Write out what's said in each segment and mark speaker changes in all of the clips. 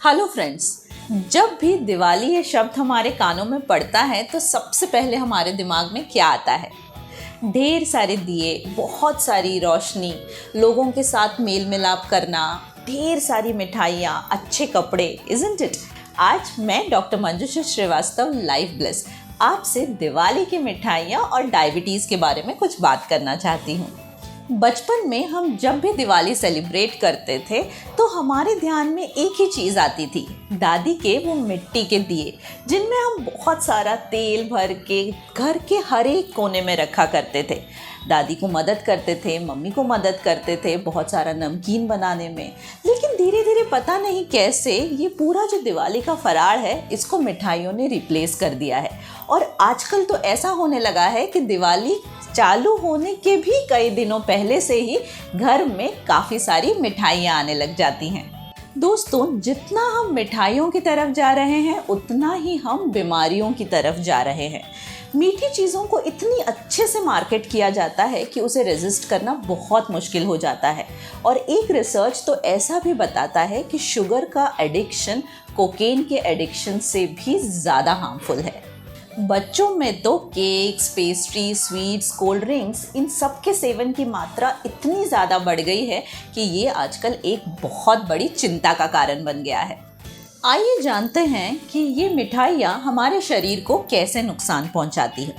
Speaker 1: Hello friends, जब भी दिवाली ये शब्द हमारे कानों में पड़ता है तो सबसे पहले हमारे दिमाग में क्या आता है? ढेर सारे दिए, बहुत सारी रोशनी, लोगों के साथ मेल मिलाप करना, ढेर सारी मिठाइयाँ, अच्छे कपड़े, इज़न्ट इट? आज मैं डॉक्टर मंजुषा श्रीवास्तव लाइफ ब्लेस आपसे दिवाली की मिठाइयाँ और डायबिटीज़ के बारे में कुछ बात करना चाहती हूँ। बचपन में हम जब भी दिवाली सेलिब्रेट करते थे तो हमारे ध्यान में एक ही चीज़ आती थी, दादी के वो मिट्टी के दिए जिनमें हम बहुत सारा तेल भर के घर के हर एक कोने में रखा करते थे। दादी को मदद करते थे, मम्मी को मदद करते थे बहुत सारा नमकीन बनाने में। लेकिन धीरे धीरे पता नहीं कैसे ये पूरा जो दिवाली का फराळ है इसको मिठाइयों ने रिप्लेस कर दिया है। और आजकल तो ऐसा होने लगा है कि दिवाली चालू होने के भी कई दिनों पहले से ही घर में काफ़ी सारी मिठाइयाँ आने लग जाती हैं। दोस्तों, जितना हम मिठाइयों की तरफ जा रहे हैं उतना ही हम बीमारियों की तरफ जा रहे हैं। मीठी चीज़ों को इतनी अच्छे से मार्केट किया जाता है कि उसे रेजिस्ट करना बहुत मुश्किल हो जाता है। और एक रिसर्च तो ऐसा भी बताता है कि शुगर का एडिक्शन कोकेन के एडिक्शन से भी ज़्यादा हार्मफुल है। बच्चों में तो cakes, pastry, sweets, cold drinks, इन सब के सेवन की मात्रा इतनी ज़्यादा बढ़ गई है कि ये आजकल एक बहुत बड़ी चिंता का कारण बन गया है। आइए जानते हैं कि ये मिठाइयाँ हमारे शरीर को कैसे नुकसान पहुँचाती है।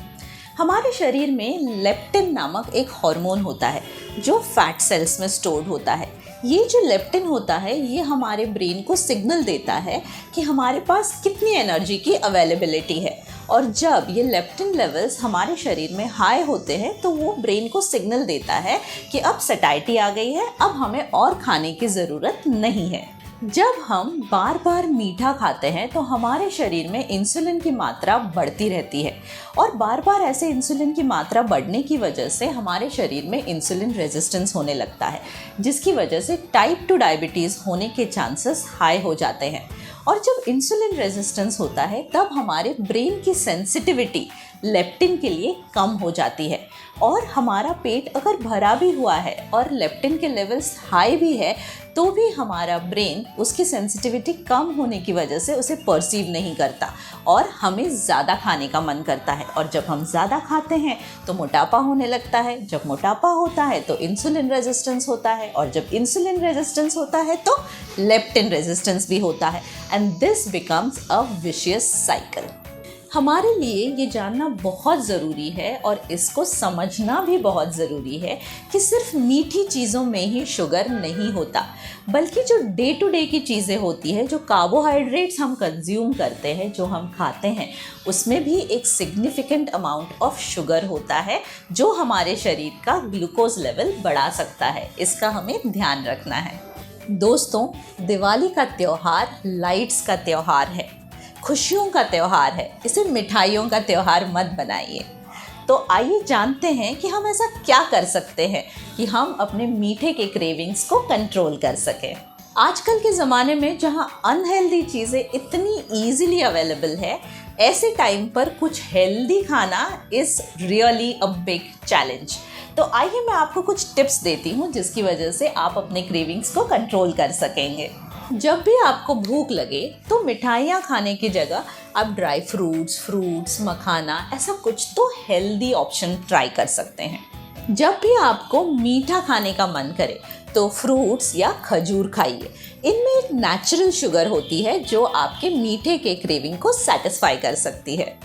Speaker 1: हमारे शरीर में लेप्टिन नामक एक हार्मोन होता है जो फैट सेल्स में स्टोर्ड होता है। ये जो लेप्टिन होता है ये हमारे ब्रेन को सिग्नल देता है कि हमारे पास कितनी एनर्जी की अवेलेबिलिटी है। और जब ये लेप्टिन लेवल्स हमारे शरीर में हाई होते हैं तो वो ब्रेन को सिग्नल देता है कि अब सैटिस्फैक्शन आ गई है, अब हमें और खाने की ज़रूरत नहीं है। जब हम बार बार मीठा खाते हैं तो हमारे शरीर में इंसुलिन की मात्रा बढ़ती रहती है और बार बार ऐसे इंसुलिन की मात्रा बढ़ने की वजह से हमारे शरीर में इंसुलिन रेजिस्टेंस होने लगता है, जिसकी वजह से टाइप 2 डायबिटीज़ होने के चांसेस हाई हो जाते हैं। और जब इंसुलिन रेजिस्टेंस होता है तब हमारे ब्रेन की सेंसिटिविटी लेप्टिन के लिए कम हो जाती है और हमारा पेट अगर भरा भी हुआ है और लेप्टिन के लेवल्स हाई भी है तो भी हमारा ब्रेन उसकी सेंसिटिविटी कम होने की वजह से उसे परसीव नहीं करता और हमें ज़्यादा खाने का मन करता है। और जब हम ज़्यादा खाते हैं तो मोटापा होने लगता है, जब मोटापा होता है तो इंसुलिन रेजिस्टेंस होता है और जब इंसुलिन रेजिस्टेंस होता है तो लेप्टिन रेजिस्टेंस भी होता है and this becomes a vicious cycle. हमारे लिए ये जानना बहुत ज़रूरी है और इसको समझना भी बहुत ज़रूरी है कि सिर्फ मीठी चीज़ों में ही शुगर नहीं होता, बल्कि जो डे टू डे की चीज़ें होती है, जो कार्बोहाइड्रेट्स हम कंज्यूम करते हैं, जो हम खाते हैं, उसमें भी एक सिग्निफिकेंट अमाउंट ऑफ शुगर होता है जो हमारे शरीर का ग्लूकोज लेवल बढ़ा सकता है। इसका हमें ध्यान रखना है। दोस्तों, दिवाली का त्यौहार लाइट्स का त्यौहार है, खुशियों का त्यौहार है, इसे मिठाइयों का त्यौहार मत बनाइए। तो आइए जानते हैं कि हम ऐसा क्या कर सकते हैं कि हम अपने मीठे के क्रेविंग्स को कंट्रोल कर सकें। आजकल के ज़माने में जहां अनहेल्दी चीज़ें इतनी ईजिली अवेलेबल है, ऐसे टाइम पर कुछ हेल्दी खाना is really a big challenge. तो आइए मैं आपको कुछ टिप्स देती हूँ जिसकी वजह से आप अपने क्रेविंग्स को कंट्रोल कर सकेंगे। जब भी आपको भूख लगे तो मिठाइयाँ खाने की जगह आप ड्राई फ्रूट्स, मखाना, ऐसा कुछ तो हेल्दी ऑप्शन ट्राई कर सकते हैं। जब भी आपको मीठा खाने का मन करे तो फ्रूट्स या खजूर खाइए। इनमें एक नेचुरल शुगर होती है जो आपके मीठे के क्रेविंग को सेटिस्फाई कर सकती है।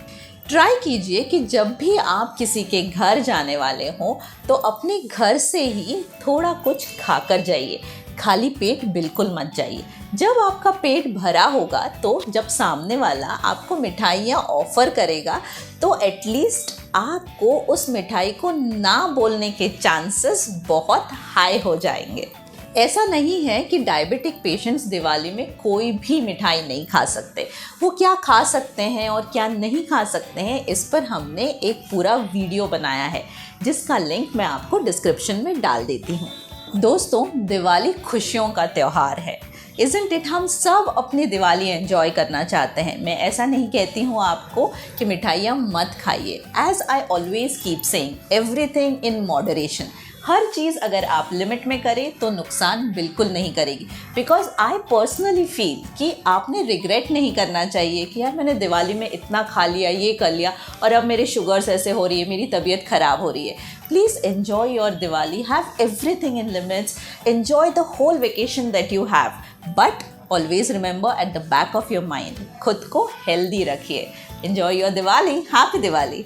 Speaker 1: ट्राई कीजिए कि जब भी आप किसी के घर जाने वाले हों तो अपने घर से ही थोड़ा कुछ खाकर जाइए, खाली पेट बिल्कुल मत जाइए। जब आपका पेट भरा होगा तो जब सामने वाला आपको मिठाइयाँ ऑफ़र करेगा तो एटलीस्ट आपको उस मिठाई को ना बोलने के चांसेस बहुत हाई हो जाएंगे। ऐसा नहीं है कि डायबिटिक पेशेंट्स दिवाली में कोई भी मिठाई नहीं खा सकते। वो क्या खा सकते हैं और क्या नहीं खा सकते हैं, इस पर हमने एक पूरा वीडियो बनाया है जिसका लिंक मैं आपको डिस्क्रिप्शन में डाल देती हूँ। दोस्तों, दिवाली खुशियों का त्यौहार है, इज़न्ट इट? हम सब अपनी दिवाली एंजॉय करना चाहते हैं। मैं ऐसा नहीं कहती हूँ आपको कि मिठाइयाँ मत खाइए। As I always keep saying, everything in moderation. हर चीज़ अगर आप लिमिट में करें तो नुकसान बिल्कुल नहीं करेगी। बिकॉज आई पर्सनली फील कि आपने रिग्रेट नहीं करना चाहिए कि यार मैंने दिवाली में इतना खा लिया, ये कर लिया और अब मेरे शुगर्स ऐसे हो रही है, मेरी तबीयत ख़राब हो रही है। Please enjoy your Diwali, have everything in limits, enjoy the whole vacation that you have, but always remember at the back of your mind, खुद को हेल्दी रखिए। Enjoy your Diwali, happy Diwali.